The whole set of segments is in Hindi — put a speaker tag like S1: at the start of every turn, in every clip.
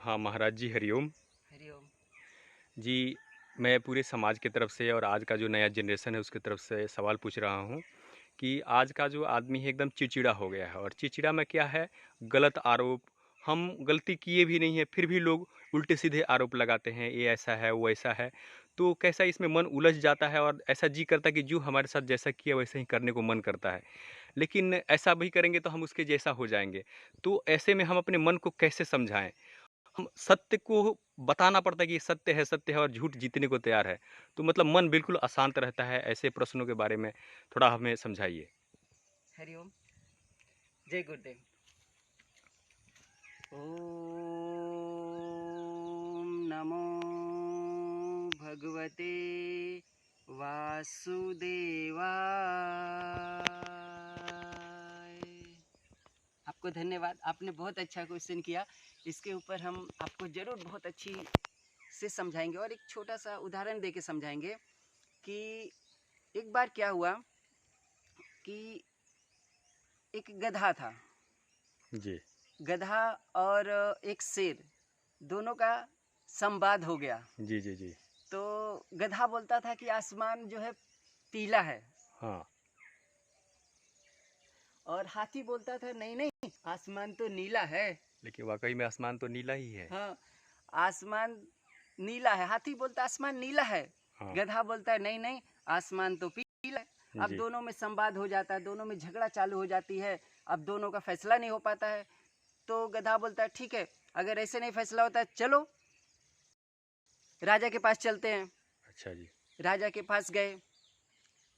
S1: हाँ महाराज जी, हरिओम।
S2: हरिओम।
S1: जी, मैं पूरे समाज की तरफ से और आज का जो नया जनरेशन है उसकी तरफ से सवाल पूछ रहा हूँ कि आज का जो आदमी है एकदम चिड़चिड़ा हो गया है। और चिड़चिड़ा में क्या है, गलत आरोप। हम गलती किए भी नहीं है फिर भी लोग उल्टे सीधे आरोप लगाते हैं, ये ऐसा है वो ऐसा है। तो कैसा इसमें मन उलझ जाता है और ऐसा जी करता है कि जो हमारे साथ जैसा किया वैसे ही करने को मन करता है। लेकिन ऐसा भी करेंगे तो हम उसके जैसा हो जाएंगे। तो ऐसे में हम अपने मन को कैसे समझाएं? हम सत्य को बताना पड़ता है कि ये सत्य है और झूठ जीतने को तैयार है। तो मतलब मन बिल्कुल अशांत रहता है। ऐसे प्रश्नों के बारे में थोड़ा हमें समझाइए।
S2: हरिओम। जय गुरुदेव। ओम नमो भगवते वासुदेवाय। आपको धन्यवाद, आपने बहुत अच्छा क्वेश्चन किया। इसके ऊपर हम आपको जरूर बहुत अच्छी से समझाएंगे और एक छोटा सा उदाहरण देके समझाएंगे कि एक बार क्या हुआ कि एक गधा था।
S1: जी
S2: गधा और एक शेर दोनों का संवाद हो गया।
S1: जी जी जी।
S2: तो गधा बोलता था कि आसमान जो है पीला है,
S1: हाँ।
S2: और हाथी बोलता था नहीं नहीं आसमान तो नीला है।
S1: लेकिन वाकई में आसमान तो नीला ही है।
S2: हाँ, आसमान नीला है। हाथी बोलता आसमान नीला है,
S1: हाँ।
S2: गधा बोलता है नहीं नहीं आसमान तो पीला है। अब
S1: जी
S2: दोनों में संवाद हो जाता है, दोनों में झगड़ा चालू हो जाती है। अब दोनों का फैसला नहीं हो पाता है। तो गधा बोलता है ठीक है, अगर ऐसे नहीं फैसला होता है चलो राजा के पास चलते हैं।
S1: अच्छा जी।
S2: राजा के पास गए।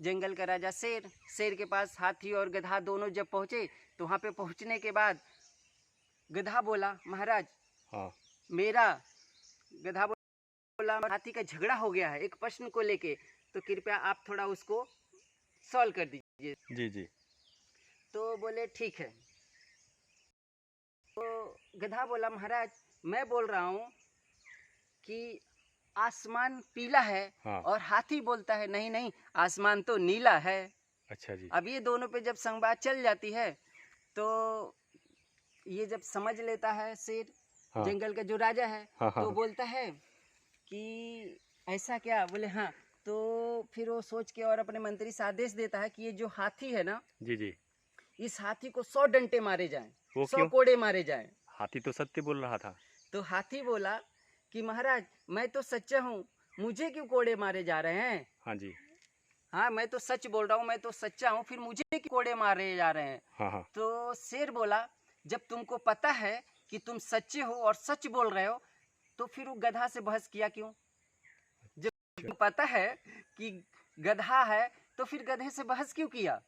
S2: जंगल का राजा शेर, शेर के पास हाथी और गधा दोनों जब पहुंचे तो वहां पे पहुंचने के बाद गधा बोला महाराज
S1: हाँ।
S2: मेरा गधा बोला हाथी का झगड़ा हो गया है एक प्रश्न को लेके, तो कृपया आप थोड़ा उसको सॉल्व कर दीजिए।
S1: जी जी।
S2: तो बोले ठीक है। तो गधा बोला महाराज मैं बोल रहा हूँ कि आसमान पीला है,
S1: हाँ।
S2: और हाथी बोलता है नहीं नहीं आसमान तो नीला है।
S1: अच्छा जी।
S2: अब ये दोनों पे जब संवाद चल जाती है तो ये जब समझ लेता है शेर,
S1: हाँ
S2: जंगल का जो राजा है,
S1: हाँ हाँ
S2: तो
S1: हाँ।
S2: बोलता है कि ऐसा क्या? बोले हाँ। तो फिर वो सोच के और अपने मंत्री से आदेश देता है कि ये जो हाथी है ना,
S1: जी जी।
S2: इस हाथी को 100 डंटे मारे जाएं,
S1: वो
S2: 100
S1: क्यों?
S2: कोड़े मारे जाएं।
S1: हाथी तो सत्य बोल रहा था।
S2: तो हाथी बोला कि महाराज मैं तो सच्चा हूँ, मुझे क्यों कोड़े मारे जा रहे हैं?
S1: हाँ जी।
S2: हाँ मैं तो सच बोल रहा हूँ, मैं तो सच्चा हूँ, फिर मुझे क्यों कोड़े मारे जा रहे हैं?
S1: हाँ हाँ।
S2: तो शेर बोला जब तुमको पता है कि तुम सच्चे हो और सच बोल रहे हो तो फिर वो गधा से बहस किया क्यों? जब
S1: अच्छा।
S2: तुमको पता है कि गधा है तो फिर गधे से बहस क्यों किया? हाँ,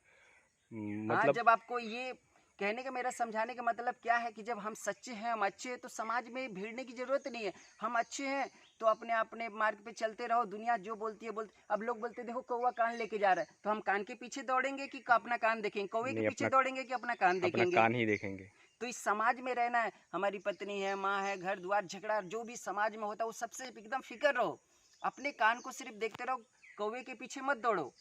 S1: मतलब।
S2: जब आपको ये कहने का मेरा समझाने का मतलब क्या है कि जब हम सच्चे हैं, हम अच्छे हैं, तो समाज में भिड़ने की जरूरत नहीं है। हम अच्छे हैं तो अपने अपने मार्ग पे चलते रहो, दुनिया जो बोलती है बोलती। अब लोग बोलते देखो कौवा कान लेके जा रहा है, तो हम कान के पीछे दौड़ेंगे कि अपना कान देखेंगे? कौवे के
S1: नहीं,
S2: पीछे
S1: अपना
S2: दौड़ेंगे कि अपना कान
S1: अपना
S2: देखेंगे?
S1: कान ही देखेंगे।
S2: तो इस समाज में रहना है। हमारी पत्नी है, माँ है, घर द्वार झगड़ा जो भी समाज में होता है वो सबसे एकदम फिक्र रहो। अपने कान को सिर्फ देखते रहो, कौवे के पीछे मत दौड़ो,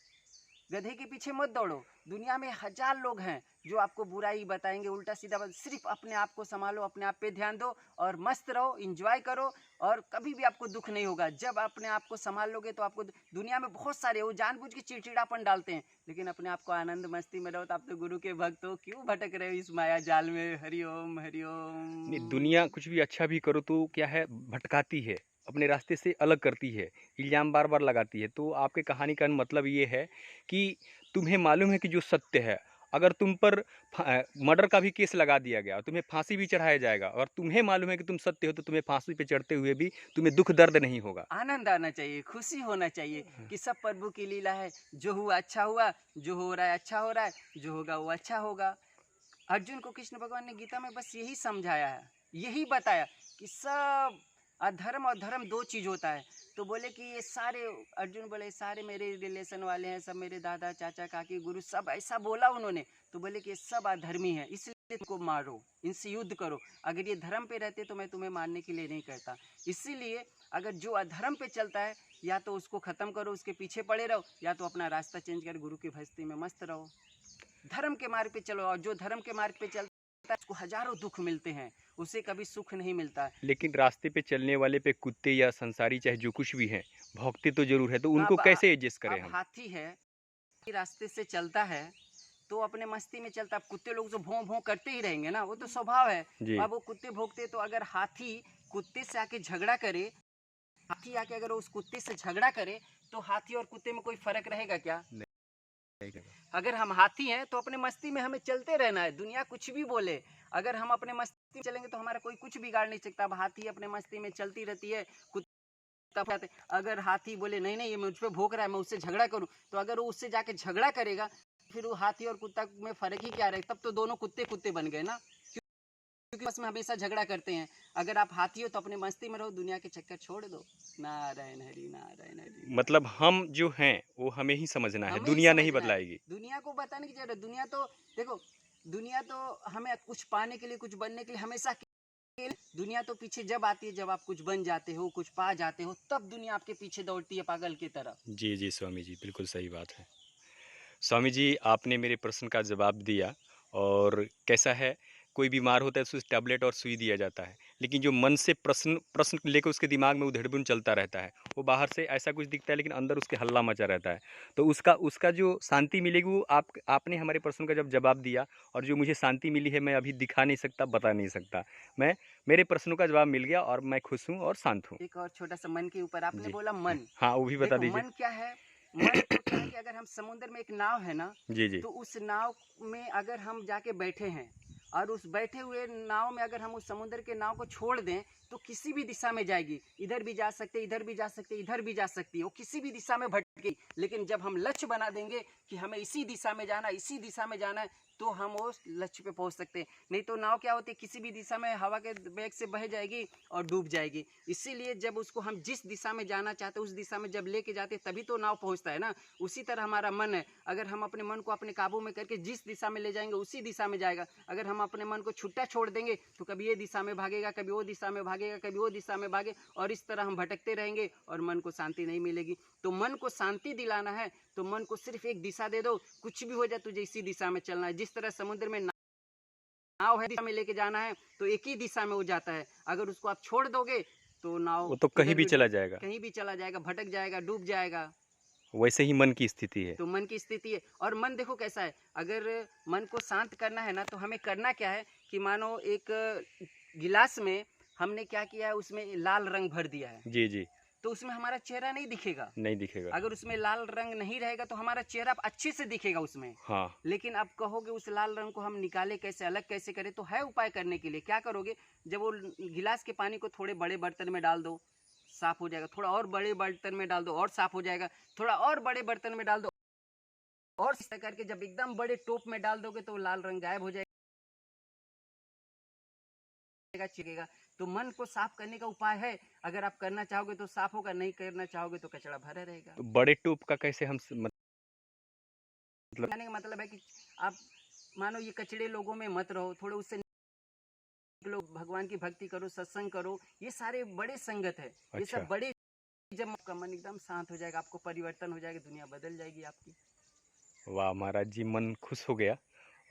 S2: गधे के पीछे मत दौड़ो। दुनिया में हजार लोग हैं जो आपको बुराई बताएंगे, उल्टा सीधा सिर्फ अपने आप को संभालो, अपने आप पे ध्यान दो और मस्त रहो, इंजॉय करो। और कभी भी आपको दुख नहीं होगा जब अपने आप को संभाल लोगे। तो आपको दुनिया में बहुत सारे वो जानबूझ के चिड़चिड़ापन डालते हैं, लेकिन अपने आप को आनंद मस्ती में रहो। तो आप तो गुरु के भक्त हो, क्यों भटक रहे हो इस माया जाल में? हरिओम
S1: नहीं,
S2: हरिओम।
S1: दुनिया कुछ भी अच्छा भी करो तो क्या है, भटकाती है, अपने रास्ते से अलग करती है, इल्ज़ाम बार बार लगाती है। तो आपके कहानी का मतलब ये है कि तुम्हें मालूम है कि जो सत्य है, अगर तुम पर मर्डर का भी केस लगा दिया गया और तुम्हें फांसी भी चढ़ाया जाएगा और तुम्हें मालूम है कि तुम सत्य हो, तो तुम्हें फांसी पे चढ़ते हुए भी तुम्हें दुख दर्द नहीं होगा।
S2: आनंद आना चाहिए, खुशी होना चाहिए कि सब प्रभु की लीला है। जो हुआ अच्छा हुआ, जो हो रहा है अच्छा हो रहा है, जो होगा वो अच्छा होगा। अर्जुन को कृष्ण भगवान ने गीता में बस यही समझाया है, यही बताया कि सब अधर्म और धर्म दो चीज होता है। तो बोले कि ये सारे, अर्जुन बोले सारे मेरे रिलेशन वाले हैं, सब मेरे दादा चाचा काकी गुरु सब ऐसा बोला उन्होंने। तो बोले कि ये सब अधर्मी है, इसलिए तुमको मारो, इनसे युद्ध करो। अगर ये धर्म पे रहते तो मैं तुम्हें मारने के लिए नहीं कहता। इसीलिए अगर जो अधर्म पे चलता है या तो उसको खत्म करो, उसके पीछे पड़े रहो, या तो अपना रास्ता चेंज कर गुरु की भक्ति में मस्त रहो। धर्म के मार्ग पे चलो, और जो धर्म के मार्ग पे चलता है उसको हजारों दुख मिलते हैं, उसे कभी सुख नहीं मिलता।
S1: लेकिन रास्ते पे चलने वाले पे कुत्ते या संसारी चाहे जो कुछ भी हैं, भौंकते तो ज़रूर है, तो
S2: हाँ,
S1: उनको कैसे एडजस्ट करें
S2: अब
S1: हम?
S2: हाथी है, कि रास्ते से चलता है तो अपने मस्ती में चलता है। अब कुत्ते लोग तो भौं भौं करते ही रहेंगे ना, वो तो स्वभाव है।
S1: जी।
S2: अब वो कुत्ते भौंकते, तो अगर हाथी कुत्ते से आके झगड़ा करे, हाथी आके अगर उस कुत्ते से झगड़ा करे, तो हाथी और कुत्ते में कोई फर्क रहेगा क्या?
S1: नहीं रहेगा।
S2: अगर हम हाथी हैं तो अपने मस्ती में हमें चलते रहना है, दुनिया कुछ भी बोले। अगर हम अपने मस्ती में चलेंगे तो हमारा कोई कुछ बिगाड़ नहीं सकता। अब हाथी अपने मस्ती में चलती रहती है, कुत्ता कहते, अगर हाथी बोले नहीं नहीं ये मुझ पे भौंक रहा है, मैं उससे झगड़ा करूं, तो अगर वो उससे जाके झगड़ा करेगा, फिर वो हाथी और कुत्ता में फर्क ही क्या रहेगा? तब तो दोनों कुत्ते कुत्ते बन गए ना, क्योंकि बस में हमेशा झगड़ा करते हैं। अगर आप हाथी हो तो अपने मस्ती में रहो, दुनिया के चक्कर छोड़ दो। नारायण हरि, नारायण हरि।
S1: मतलब हम जो हैं, वो हमें ही समझना है,
S2: हमें ही
S1: दुनिया नहीं
S2: समझना है,
S1: बदलाएगी।
S2: दुनिया को बताने की जरूरत। दुनिया तो देखो, दुनिया तो हमें कुछ पाने के लिए, कुछ बनने के लिए हमेशा दुनिया तो पीछे जब आती है, जब आप कुछ बन जाते हो, कुछ पा जाते हो, तब दुनिया आपके पीछे दौड़ती है पागल की तरह।
S1: जी, जी स्वामी जी, बिल्कुल सही बात है। स्वामी जी, आपने मेरे प्रश्न का जवाब दिया। और कैसा है, कोई बीमार होता है तो उसे टैबलेट और सुई दिया जाता है, लेकिन जो मन से प्रश्न प्रश्न लेकर उसके दिमाग में उधेड़-बुन चलता रहता है, वो बाहर से ऐसा कुछ दिखता है लेकिन अंदर उसके हल्ला मचा रहता है। तो उसका उसका जो शांति मिलेगी, वो आपने हमारे प्रश्न का जब जवाब दिया, और जो मुझे शांति मिली है मैं अभी दिखा नहीं सकता, बता नहीं सकता। मैं मेरे प्रश्नों का जवाब मिल गया और मैं खुश हूँ और शांत हूँ।
S2: एक और छोटा सा मन के ऊपर आपने
S1: जी।
S2: बोला, मन।
S1: हाँ, वो भी बता
S2: देखो
S1: दीजिए।
S2: मन क्या है? मन तो क्या है कि अगर हम समुद्र में, एक नाव है ना,
S1: जी, जी।
S2: तो उस नाव में अगर हम जाके बैठे हैं, और उस बैठे हुए नाव में अगर हम उस समुद्र के नाव को छोड़ दें, तो किसी भी दिशा में जाएगी। इधर भी जा सकते, इधर भी जा सकते, इधर भी जा सकती है, वो किसी भी दिशा में भटकेगी। लेकिन जब हम लक्ष्य बना देंगे कि हमें इसी दिशा में जाना, इसी दिशा में जाना है, तो हम उस लक्ष्य पे पहुंच सकते हैं। नहीं तो नाव क्या होती है, किसी भी दिशा में हवा के वेग से बह जाएगी और डूब जाएगी। इसीलिए जब उसको हम जिस दिशा में जाना चाहते हैं, उस दिशा में जब लेके जाते हैं, तभी तो नाव पहुंचता है ना। उसी तरह हमारा मन है, अगर हम अपने मन को अपने काबू में करके जिस दिशा में ले जाएंगे, उसी दिशा में जाएगा। अगर हम अपने मन को छुट्टा छोड़ देंगे, तो कभी ये दिशा में भागेगा, कभी वो दिशा में भागेगा, कभी वो दिशा में भागे, और इस तरह हम भटकते रहेंगे और मन को शांति नहीं मिलेगी। तो मन को शांति दिलाना है, तो मन को सिर्फ एक दिशा दे दो, कुछ भी हो जाए तुझे इसी दिशा में चलना है। जिस तरह समुद्र में नाव है, दिशा में लेके जाना है, तो एक ही दिशा में वो जाता है। अगर उसको आप छोड़ दोगे, तो नाव
S1: वो तो कहीं
S2: किधर
S1: भी
S2: भी
S1: चला जाएगा।
S2: कहीं भी चला जाएगा, भटक जाएगा, डूब जाएगा।
S1: वैसे ही मन की स्थिति है।
S2: तो मन की स्थिति है। और मन देखो कैसा है, अगर मन को शांत करना है ना, तो हमें करना क्या है कि मानो एक गिलास में हमने क्या किया है, उसमें लाल रंग भर दिया है,
S1: जी, जी।
S2: तो उसमें हमारा चेहरा नहीं दिखेगा।
S1: नहीं दिखेगा।
S2: अगर उसमें लाल रंग नहीं रहेगा तो हमारा चेहरा अच्छे से दिखेगा उसमें।
S1: हाँ।
S2: लेकिन आप कहोगे उस लाल रंग को हम निकाले कैसे, अलग कैसे करें, तो है उपाय करने के लिए। क्या करोगे, जब वो गिलास के पानी को थोड़े बड़े बर्तन में डाल दो, साफ हो जाएगा। थोड़ा और बड़े बर्तन में डाल दो, और साफ हो जाएगा। थोड़ा और बड़े बर्तन में डाल दो, और इस तरह करके जब एकदम बड़े टोप में डाल दोगे, तो लाल रंग गायब हो जाएगा, चिकेगा। तो मन को साफ करने का उपाय है, अगर आप करना चाहोगे तो साफ होगा, नहीं करना चाहोगे तो कचरा भरा रहेगा।
S1: तो बड़े टूब का कैसे हम मतलब?
S2: कहने का मतलब है कि आप मानो ये कचड़े लोगों में मत रहो, थोड़े उससे निकलो, भगवान की भक्ति करो, सत्संग करो। ये सारे बड़े संगत है, ये
S1: अच्छा।
S2: सब बड़े। जब आपका मन एकदम शांत हो जाएगा, आपको परिवर्तन हो जाएगा, दुनिया बदल जाएगी आपकी।
S1: वाह महाराज जी, मन खुश हो गया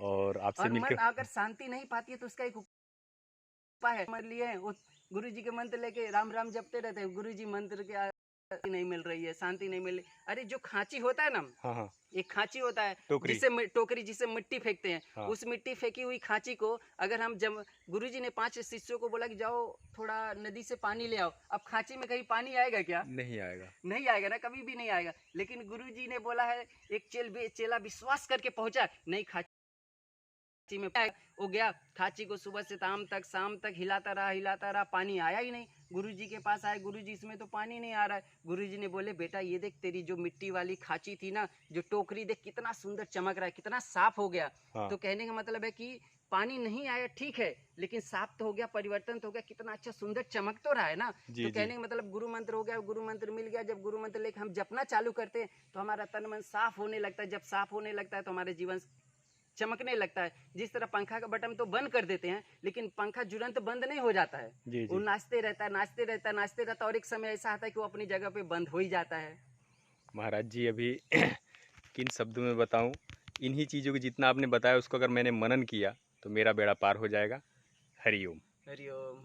S1: और आपसे
S2: और मन
S1: मिलकर।
S2: अगर शांति नहीं पाती है, तो उसका एक उपाय है, समझ लिए हैं वो। गुरु जी के मंत्र लेके राम राम जपते रहते हैं, गुरु जी मंत्र के नहीं मिल रही है, शांति नहीं मिल रही। अरे जो खांची होता है ना,
S1: हाँ, हाँ।
S2: एक खांची होता है,
S1: टोकरी।
S2: जिससे टोकरी, जिसे मिट्टी फेंकते हैं,
S1: हाँ।
S2: उस मिट्टी फेंकी हुई खांची को अगर हम जब गुरुजी ने 5 शिष्यों को बोला कि जाओ थोड़ा नदी से पानी ले आओ, अब खांची में कहीं पानी आएगा क्या?
S1: नहीं आएगा।
S2: नहीं आएगा ना, कभी भी नहीं आएगा। लेकिन गुरुजी ने बोला है, एक चेला विश्वास करके पहुंचा, नहीं खांची में वो गया, खांची को सुबह से शाम तक हिलाता रहा, पानी आया ही नहीं। गुरुजी के पास आए, गुरुजी इसमें तो पानी नहीं आ रहा है। गुरुजी ने बोले, बेटा ये देख, तेरी जो मिट्टी वाली खांची थी ना, जो टोकरी, देख कितना सुंदर चमक रहा है, कितना साफ हो गया।
S1: हाँ।
S2: तो कहने का मतलब है कि पानी नहीं आया ठीक है, लेकिन साफ तो हो गया, परिवर्तन तो हो गया, कितना अच्छा सुंदर चमक तो रहा है ना।
S1: जी,
S2: तो
S1: जी।
S2: कहने का मतलब गुरु मंत्र हो गया, गुरु मंत्र मिल गया। जब गुरु मंत्र लेकर हम जपना चालू करते हैं, तो हमारा तन मन साफ होने लगता है। जब साफ होने लगता है, तो हमारे जीवन चमकने लगता है। जिस तरह पंखा का बटन तो बंद कर देते हैं, लेकिन पंखा तुरंत बंद नहीं हो जाता है,
S1: जी,
S2: वो
S1: जी।
S2: नाचते रहता है, नाचते रहता है, नाचते रहता है, और एक समय ऐसा आता है कि वो अपनी जगह पे बंद हो ही जाता है।
S1: महाराज जी, अभी किन शब्दों में बताऊं, इन्हीं चीज़ों को जितना आपने बताया उसको अगर मैंने मनन किया तो मेरा बेड़ा पार हो जाएगा। हरि ओम।
S2: हरिओम